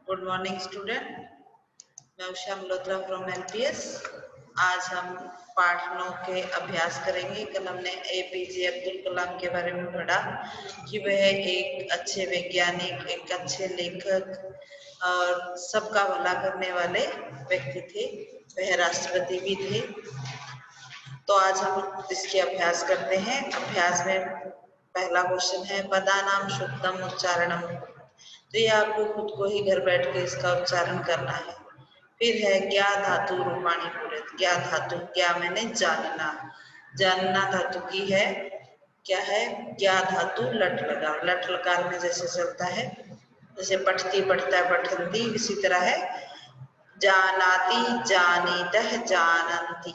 Good morning student, मैं Usha Malhotra from LPS. आज हम पाठ 9 के अभ्यास करेंगे। कल हमने एपीजे अब्दुल कलाम के बारे में पढ़ा कि वह एक अच्छे वैज्ञानिक, एक अच्छे लेखक और सबका भला करने वाले व्यक्ति थे। वह राष्ट्रपति भी थे। तो आज हम इसके अभ्यास करते हैं। अभ्यास में पहला क्वेश्चन है पदानाम शुद्धम उच्चारणम। तो ये आपको खुद को ही घर बैठ के इसका उच्चारण करना है। फिर है ज्ञा धातु रूपाणी पूरित। ज्ञा धातु, ज्ञा मैंने जानना, जानना धातु की है। क्या है? ज्ञा धातु लट लगा, लट लकार में जैसे चलता है, जैसे पठती पठता पठंती, इसी तरह है जानाति जानीतः जानन्ति,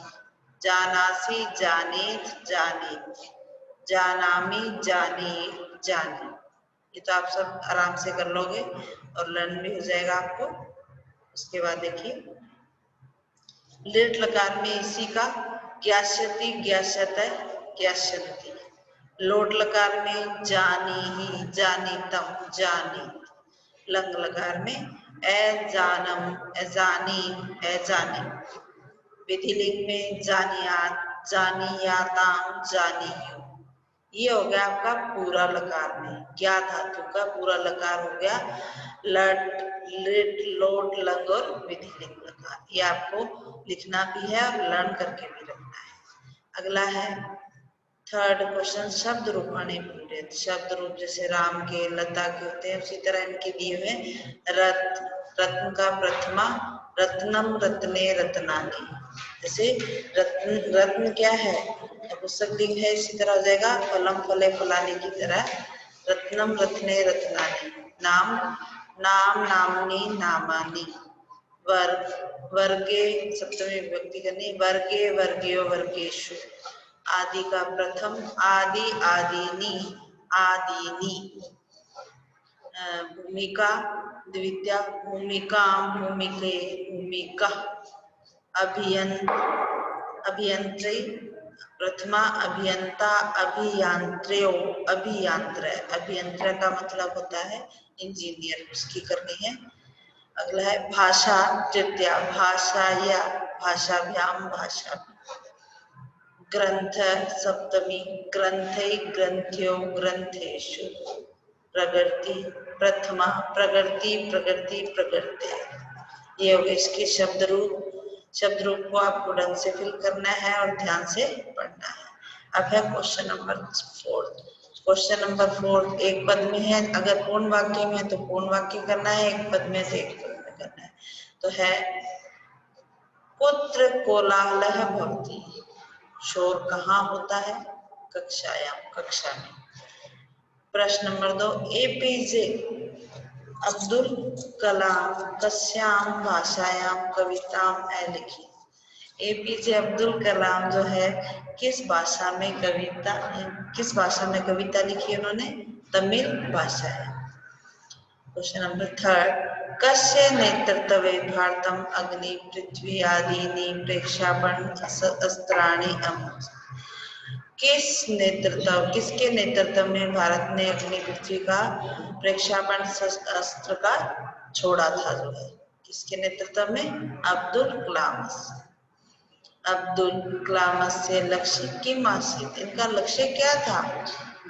जानासि जानीत जानीत, जानामि जानी जानी। ये तो आप सब आराम से कर लोगे और लर्न भी हो जाएगा आपको। उसके बाद देखिए लिट लकार में इसी का ज्ञास्यति ज्ञास्यतः ज्ञास्यन्ति। लोट लकार में जानी ही जानीतम जानीत। लंग लकार में ए जानम ए जानी ए जानी। विधिलिंग में जानियात जानियाताम जानियो। ये हो गया आपका पूरा लकार में। ज्ञा धातु का पूरा लकार हो गया लट लिट लोट लंग और विधिलिंग लकार। ये आपको लिखना भी है और लर्न करके भी रखना है। अगला है थर्ड क्वेश्चन शब्द रूपाणी पूरित। शब्द रूप जैसे राम के, लता के होते हैं, उसी तरह इनके दिए हुए रत्न, रत्न का प्रथमा रत्नम रत्ने रत्नानी। जैसे रत्न, रत्न क्या है? पुस्तक लिंग है, इसी तरह हो जाएगा फलम फले फलानी की तरह रत्नम रत्ने रत्नानी। नाम नाम नामनी नामानी। वर्ग वर्गे सप्तमी विभक्ति करनी, वर्गे वर्गयो वर्गेषु। आदि का प्रथम आदि आदिनी आदिनी। भूमिका द्वितीया भूमिका भूमिके भूमिका। अभियंत्री प्रथमा अभियंता अभियांत्र्यो अभियांत्र। अभियंत्र का मतलब होता है इंजीनियर, उसकी करनी है। अगला है भाषा तृतीया भाषा या भाषाभ्याम भाषा। ग्रंथ सप्तमी ग्रंथे ग्रंथ्यो ग्रंथेषु। प्रगति प्रथमा प्रगति प्रगति प्रगति। ये हो गए इसके शब्द रूप। शब्द रूप को आपको ढंग से फिल करना है और ध्यान से पढ़ना है। अब है क्वेश्चन नंबर 4। क्वेश्चन नंबर 4 एक पद में है। अगर पूर्ण वाक्य में है तो पूर्ण वाक्य करना है, एक पद में तो एक पद में करना है। तो है कुत्र कोलाहलः भवति। शोर कहाँ होता है? कक्षायाम, कक्षा में। प्रश्न नंबर 2 एपीजे अब्दुल कलाम कस्याम भाषायाम कविताम लिखी। एपीजे अब्दुल कलाम जो है किस भाषा में कविता लिखी उन्होंने? तमिल भाषा है। क्वेश्चन नंबर 3 कस्य नेतृत्वे भारतम अग्नि पृथ्वी आदीनि प्रक्षेपण अस्त्राणि अभूत्। किसके नेतृत्व में भारत ने अग्नि पृथ्वी का प्रक्षेपण अस्त्र का छोड़ा था? जो है किसके नेतृत्व में? अब्दुल कलाम। अब्दुल कलाम से लक्ष्य किम आसीत्। इनका लक्ष्य क्या था?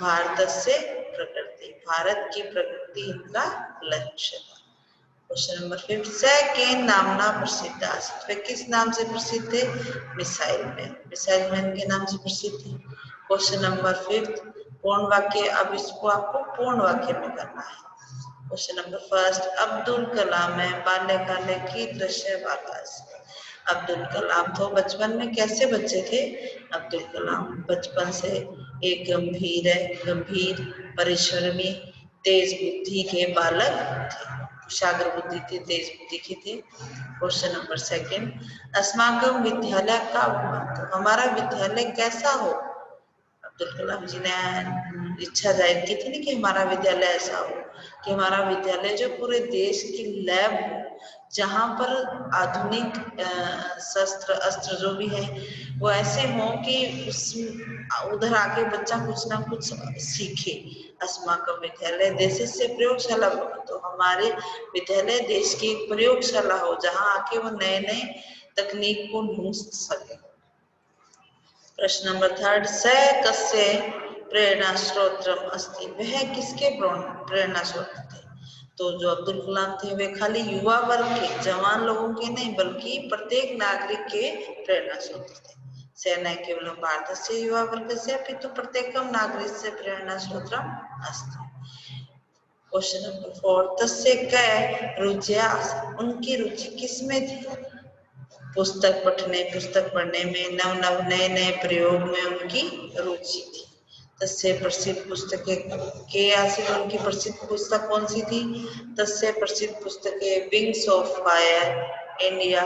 भारत से प्रकृति, भारत की प्रकृति इनका लक्ष्य था। क्वेश्चन नंबर 5 स के नामना प्रसिद्ध आसीत्। वे किस नाम से प्रसिद्ध थे? मिसाइल मैन, मिसाइल मैन के नाम से प्रसिद्ध थे। क्वेश्चन नंबर 5 पूर्ण वाक्य। अब इसको आपको पूर्ण वाक्य में करना है। क्वेश्चन नंबर 1 अब्दुल कलाम बाल्यकाले की दृश्य वाकाश। अब्दुल कलाम तो बचपन में कैसे बच्चे थे? अब्दुल कलाम बचपन से एक गंभीर परिश्रमी तेज बुद्धि के बालक थे। कुशाग्र बुद्धि थी, तेज बुद्धि की थी। क्वेश्चन नंबर 2 अस्माकं विद्यालय का भवन्तु। हमारा विद्यालय कैसा हो? अब्दुल कलाम जी ने इच्छा जाहिर की थी ना कि हमारा विद्यालय ऐसा हो कि हमारा विद्यालय जो पूरे देश की लैब हो, जहाँ पर आधुनिक शस्त्र अस्त्र जो भी है वो ऐसे हो कि उधर आके बच्चा कुछ ना कुछ सीखे। अस्माकं विद्यालय देशस्य प्रयोगशाला भवतु, हमारे विद्यालय देश की एक प्रयोगशाला हो जहाँ आके वो नए नए तकनीक को ढूंढ सके। प्रश्न नंबर 3, स कस्य प्रेरणा स्रोत्रम अस्ति, वह किसके प्रेरणा स्रोत थे? तो जो अब्दुल कलाम थे वे खाली युवा वर्ग के, जवान लोगों के नहीं बल्कि प्रत्येक नागरिक के प्रेरणा स्रोत थे। सेना केवल भारतस्य युवा वर्गस्य अपि तु प्रत्येकं नागरिकस्य प्रेरणा स्रोत्रम् अस्ति। क्वेश्चन नंबर 4, तस्य कै रुचिया, उनकी रुचि किसमें थी? पुस्तक पढ़ने में, नव नए नए प्रयोग में उनकी रुचि थी। तस्य प्रसिद्ध पुस्तकें के आसित, उनकी प्रसिद्ध पुस्तक कौन सी थी? तस्य प्रसिद्ध पुस्तकें विंग्स ऑफ फायर इंडिया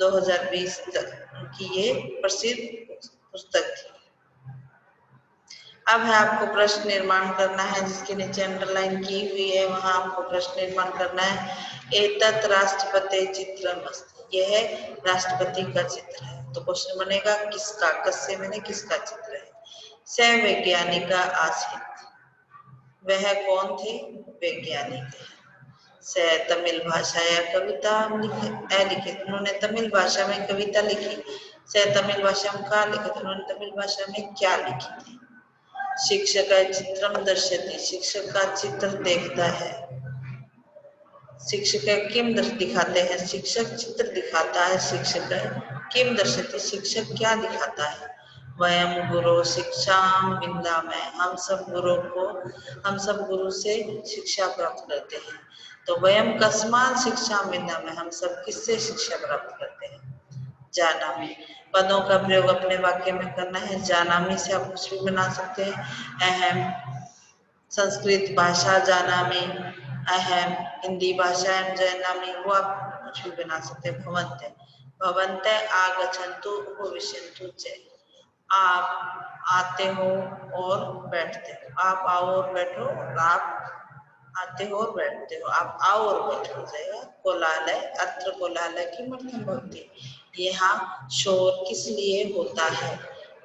2020 तक उनकी ये प्रसिद्ध पुस्तक थी। अब है आपको प्रश्न निर्माण करना है, जिसके नीचे अंडरलाइन की हुई है वहां आपको प्रश्न निर्माण करना है। एतत् राष्ट्रपति चित्रम अस्ति, यह राष्ट्रपति का चित्र है। तो क्वेश्चन बनेगा किसका, कस्य मैंने किसका चित्र है? स वैज्ञानिका आसीत्, वह कौन थे? वैज्ञानिक है। स तमिल भाषा या कविता लिखित, उन्होंने तमिल भाषा में कविता लिखी। स तमिल भाषा में क्या लिखित, उन्होंने तमिल भाषा में क्या लिखी थी? शिक्षक चित्रम दर्शति, शिक्षक का चित्र देखता है। शिक्षक किम दिखाते हैं, शिक्षक चित्र दिखाता है। शिक्षक किम दर्शति, शिक्षक क्या दिखाता है? वयम गुरु शिक्षाम विंदामय, हम सब गुरु से शिक्षा प्राप्त करते हैं। तो वयम कस्मात् शिक्षाम विंदामय, हम सब किससे शिक्षा प्राप्त करते हैं? जानामि, पदों का प्रयोग अपने वाक्य में करना है। जानामि से आप कुछ भी बना सकते हैं। अहम संस्कृत भाषा जानामि, अहम हिंदी भाषा जानामि, वो आप कुछ भी बना सकते हैं। भवन्ते, भवन्ते आगच्छन्तु उपविशन्तु च, आप आते हो और बैठते हो। आप आओ और बैठो, और आप आते हो और बैठते हो। आप आओ और बैठो हो जाएगा। कोलालय, अत्र कोलालय की मतलब होती, यहाँ शोर किस लिए होता है?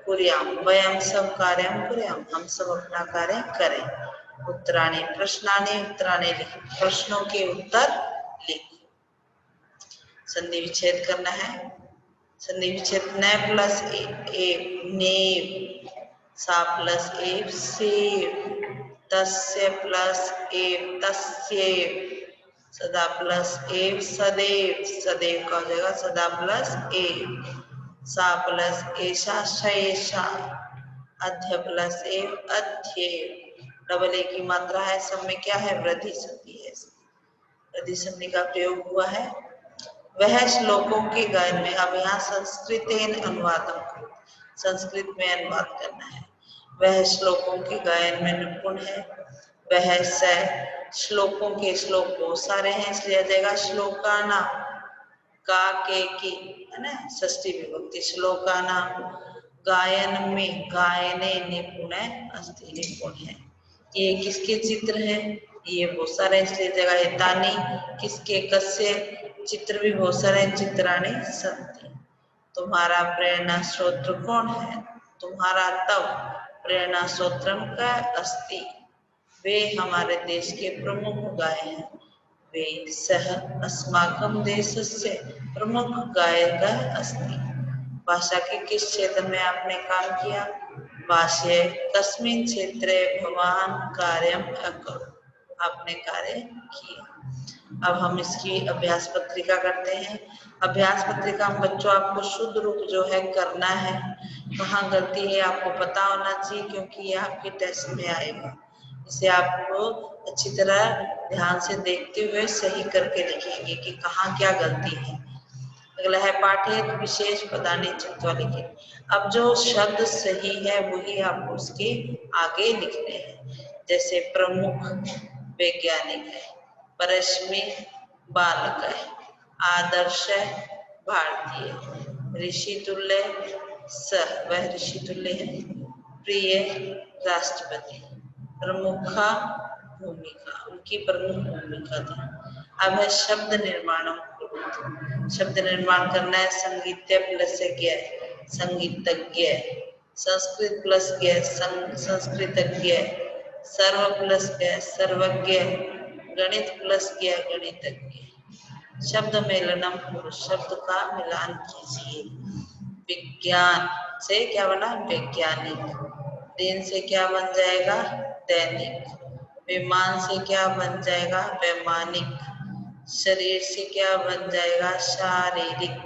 कुर्याम, वयम सब कार्यम कुर्याम, हम सब अपना कार्य करें। उत्तराणि प्रश्नानि उत्तराणि लिख, प्रश्नों के उत्तर लिख। संधि विच्छेद करना है। संधि विच्छेद न प्लस ए नेव, सा प्लस एव सेव, तस्य प्लस एव तस्येव, सदा प्लस एव सदैव, सदैव का हो जाएगा सदा प्लस एव, सा प्लस एषा शैषा, अध्य प्लस एव अध्येव। डबल ए की मात्रा है, सब में क्या है? वृद्धि संधि है। वृद्धि संधि का प्रयोग हुआ है। वह श्लोकों के गायन में, अब यहाँ संस्कृतेन अनुवादम, संस्कृत में अनुवाद करना है। वह श्लोकों के गायन में निपुण है। वह स, श्लोकों के, श्लोक बहुत सारे हैं इसलिए आ जाएगा श्लोकाना, का के की है ना, षष्ठी विभक्ति। श्लोकाना गायन में, गायने निपुण अस्ति, निपुण है। ये किसके चित्र है? ये बहुत सारे इसलिए जगह है। तानी किसके, कस्य, चित्र भी बहुत सारे, चित्राणि सन्ति। तुम्हारा प्रेरणा स्रोत कौन है? तुम्हारा तव प्रेरणा स्रोत्रम का अस्ति, वे हमारे देश के प्रमुख गायक हैं। वे सह अस्माकं देशस्य प्रमुख गायक अस्ति। भाषा के किस क्षेत्र में आपने काम किया? भाष्य कस्मिन् क्षेत्रे भवान कार्यम अकरोत्, आपने कार्य किया। अब हम इसकी अभ्यास पत्रिका करते हैं। अभ्यास पत्रिका में बच्चों आपको शुद्ध रूप जो है करना है। कहाँ गलती है आपको पता होना चाहिए, क्योंकि ये आपके टेस्ट में आएगा। इसे आपको अच्छी तरह ध्यान से देखते हुए सही करके लिखेंगे कि कहाँ क्या गलती है। अगला है पाठेत विशेष पदानि चित्वा लिखित। अब जो शब्द सही है वही आपको उसके आगे लिखने हैं। जैसे प्रमुख वैज्ञानिक है, परश्मी बालक है, आदर्श भारतीय, ऋषि तुल्य सह, वह ऋषि तुल्य है, प्रिय राष्ट्रपति, प्रमुखा भूमिका, उनकी प्रमुख भूमिका थी। अब है शब्द निर्माण, शब्द निर्माण करना है। संगीतज्ञ प्लस ज्ञ, संगीतज्ञ, संस्कृत प्लस ज्ञ संस्कृतज्ञ, सर्व प्लस ज्ञ सर्वज्ञ, गणित प्लस ज्ञ गणितज्ञ। शब्द मेलनम पुरुष, शब्द का मिलान कीजिए। विज्ञान से क्या बना? वैज्ञानिक। दिन से क्या बन जाएगा? दैनिक। विमान से क्या बन जाएगा? वैमानिक। शरीर से क्या बन जाएगा? शारीरिक।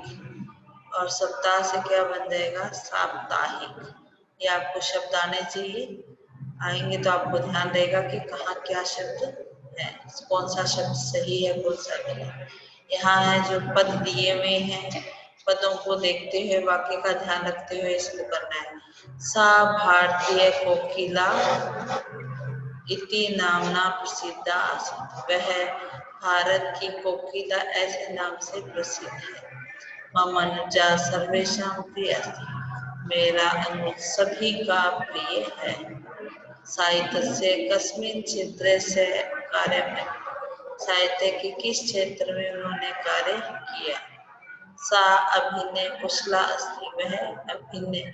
और सप्ताह से क्या बन जाएगा? साप्ताहिक। ये आपको शब्द आने चाहिए। आएंगे तो आपको ध्यान रहेगा कि कहाँ क्या शब्द है, कौन सा शब्द सही है, कौन सा गलत। यहाँ है जो पद दिए हुए हैं, पदों को देखते हुए वाक्य का ध्यान रखते हुए इसको करना है। सा भारतीय कोकिला इति नामना प्रसिद्ध आसीत्, वह भारत की कोकिला ऐसे नाम से प्रसिद्ध है। मम अनुजा सर्वेषां प्रिय अस्ति, मेरा अनुज सभी का प्रिय है। साहित्य से कस्मिन् क्षेत्र से कार्य में, साहित्य के किस क्षेत्र में उन्होंने कार्य किया। सा अभिनय कुशला अस्ति, वह अभिनय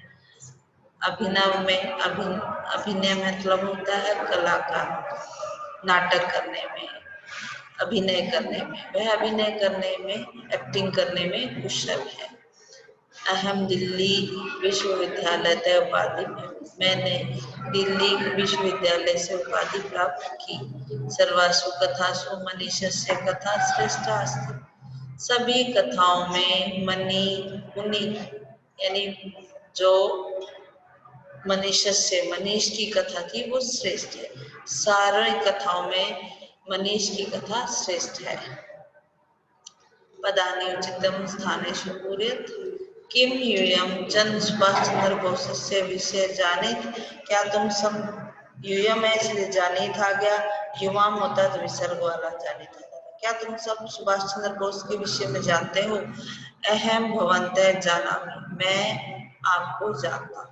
अभिनव में अभिनय मतलब होता है कलाकार, नाटक करने में, अभिनय करने में, वह अभिनय करने में, एक्टिंग करने में कुशल है। अहम दिल्ली विश्वविद्यालय से उपाधि, मैंने दिल्ली विश्वविद्यालय से उपाधि प्राप्त की। सर्वासु कथासु मनीषस्य कथा श्रेष्ठा अस्ति, सभी कथाओं में मुनि यानी जो मनीष की कथा थी वो श्रेष्ठ है। सारी कथाओं में मनीष की कथा श्रेष्ठ है। पदानि उचितम स्थानेषु पूरयेत्, किम यूयम जन सुभाष चंद्र बोसस्य विषय जानित, क्या तुम सब यूयम है इसलिए जानित आ गया, युवाम होता तो विसर्ग वाला जानित आ गया। क्या तुम सब सुभाष चंद्र बोस के विषय में जानते हो? अहम भवन्तः जानामि, मैं आपको जानता हूँ।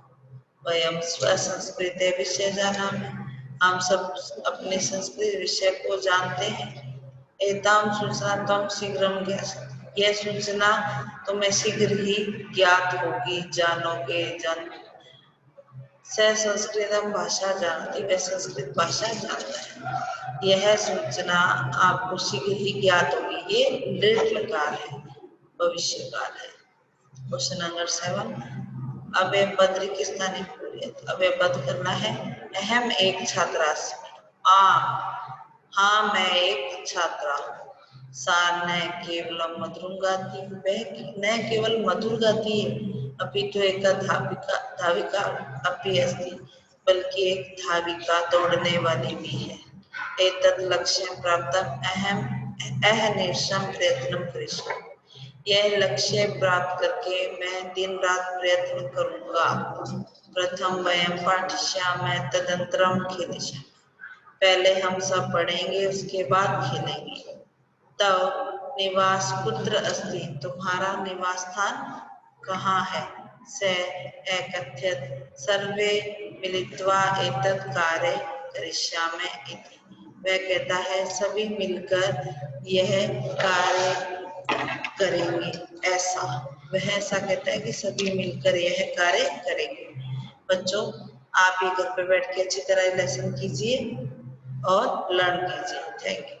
वयम स्वसंस्कृते विषय जानामि, हम सब अपने संस्कृत विषय को जानते हैं। एताम सूचना तुम शीघ्रम ज्ञास्यति, यह सूचना तुम्हें शीघ्र ही ज्ञात होगी, जानोगे, जान। स संस्कृतम भाषा जानती, वह संस्कृत भाषा जानता है। यह सूचना आपको शीघ्र ही ज्ञात होगी, ये लिट लकार है, भविष्य काल है। क्वेश्चन नंबर 7, अव्यय पद किस स्थाने पूर्यत, अव्यय पद करना है। अहम एक छात्रास्मि, हाँ मैं एक छात्रा हूँ। सा न केवलम मधुरम गाती, वह न केवल मधुर गाती है, अपितु एक धाविका अपि अस्ति, बल्कि एक धाविका दौड़ने वाली भी है। एतत् लक्ष्यं प्राप्तम् अहम अहर्निशं प्रयत्नं करिष्यामि, यह लक्ष्य प्राप्त करके मैं दिन रात प्रयत्न करूंगा। प्रथम वयं पाठिष्यामः तदनन्तरं खेलिष्यामः, पहले हम सब पढ़ेंगे उसके बाद खेलेंगे। तव निवास कुत्र अस्ति, तुम्हारा निवास स्थान कहाँ है। से एकथ्यत सर्वे मिलित्वा एतत् कार्य करिष्यामः इति, वह कहता है सभी मिलकर यह कार्य करेंगे। ऐसा वह ऐसा कहता है कि सभी मिलकर यह कार्य करेंगे। बच्चों आप ये घर पे बैठ के अच्छी तरह लेसन कीजिए और लर्न कीजिए। Thank you.